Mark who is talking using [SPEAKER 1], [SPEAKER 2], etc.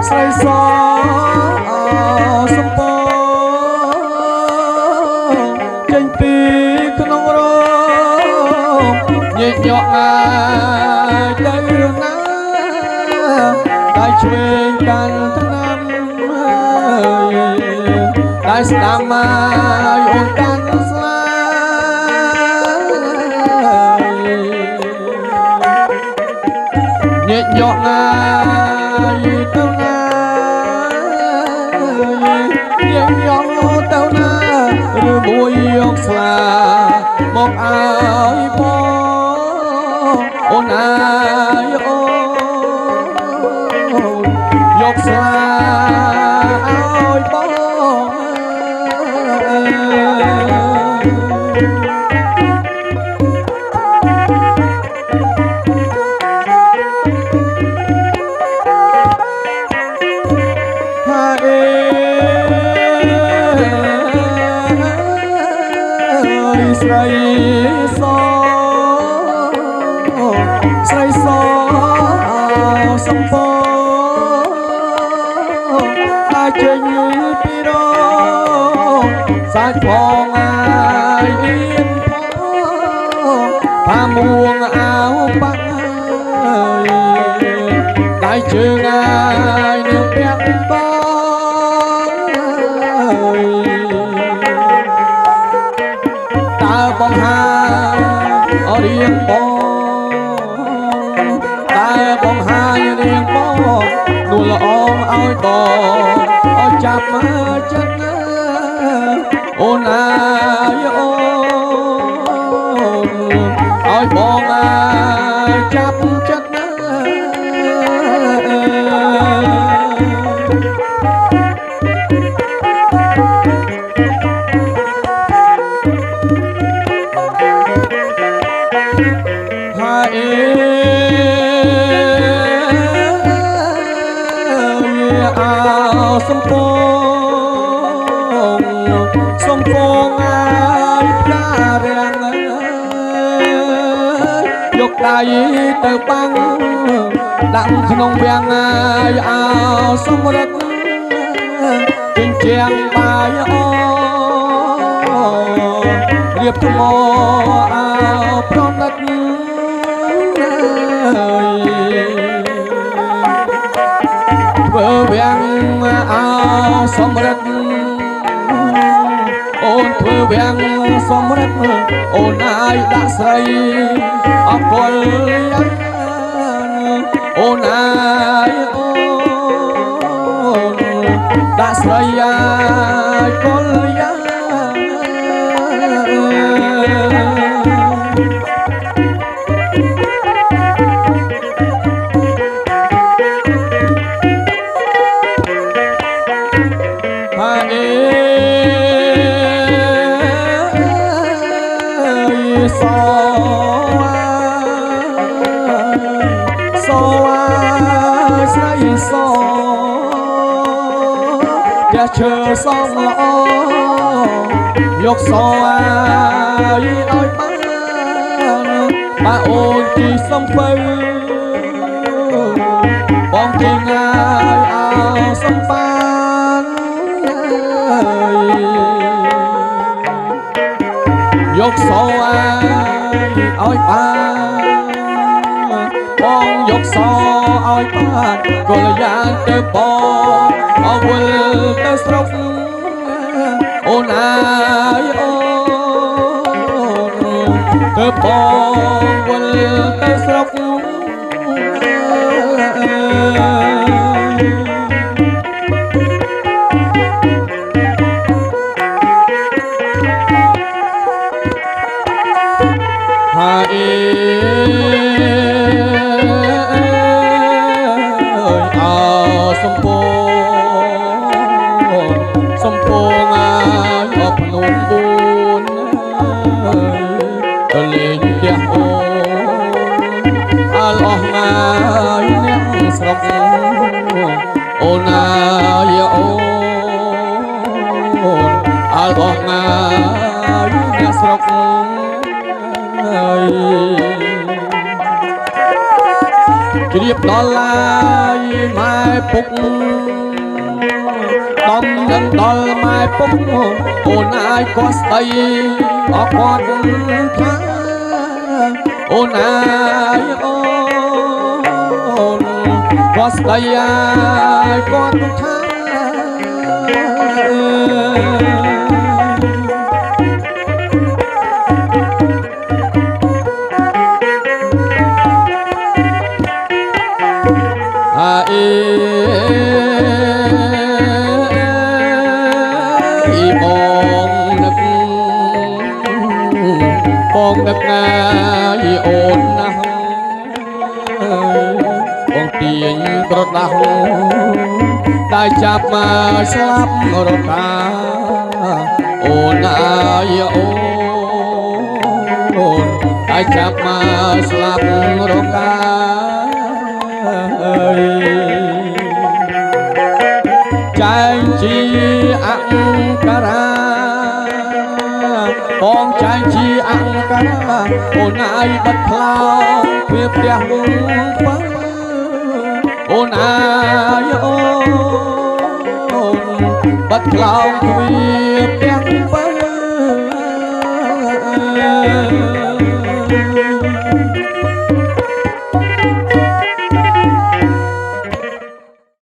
[SPEAKER 1] ស្រីសសំពចេញពីក្នុងរោមញែកញក់ងាយទៅណាតែឆ្វេងកាន់ឆ្នាំតែស្ដាំមកអូនកាន់ស្លាញែកញក់ងាយទៅណាញែកញក់ទៅណាឬមួយយកស្លាមកឲ្យបងអូនអាយអូនយកស្លាឲ្យបងស្រីសស្រីសសំពអាចចេញពីរងសាច់ផងអាយអៀនផងផាមួងអាវបាក់ដៃជើងអាយនឹងពាក់បងតើបងហាអរៀងបងតើបងហារៀងបងនួលល្អឲ្យបងឲ្យចាប់មកចិត្តណាអូនអាយអូនឲ្យបងចាប់ចិត្តណាសំពងសំពងអាយផ្ការាំងយកដៃទៅបាំងដាក់ក្នុងវាំងអាយអោសំរិទ្ធជញ្ជាំងបាយអូរៀបថ្មអោប្រណិតធ្វើវាំងអោសម្រិទ្ធអូនធ្វើវាំងសម្រិទ្ធអូនអាយដាក់ស្រីអកុលយ៉ាងអូនអាយអូនដាក់ស្រីអាយកុលយ៉ាងស្រីសតែឈើសំល្អយកសអាយឲ្យបានអូនទីសំពៅបងទីងាយអោសំបានយកសអាយឲ្យបានបងយកសឲ្យបានកុលយ៉ាងទៅបងអវលទៅស្រុកអូនអាយអូនទៅបងវលទៅស្រុកហើយសំពងអាយអបភ្នំបួនទៅលេងផ្ទះអូអលអស់ងាយអ្នកស្រុកអូនអាយអូនអលអស់ងាយអ្នកស្រុក ជ្រាបដល់ឡាយម៉ែពុកដំនឹងដល់ម៉ែពុកអូនអាយគាត់ស្ដីអរគាត់ថាអូនអាយអូនគាត់ស្ដីអាយគាត់ថាបងដឹកណាយអូនណាស់បងទាញប្រដាស់ได้ចាប់មកស្លាប់រកាអូនណាយអូនได้ចាប់មកស្លាប់រកាចែងជាអង្ការ៉ាបងចែងជាអង្ការ៉ាអូនអាយបាត់ខ្លោវាផ្ទះមុំបើអូនអាយអូនបាត់ខ្លោវាផ្ទះបើ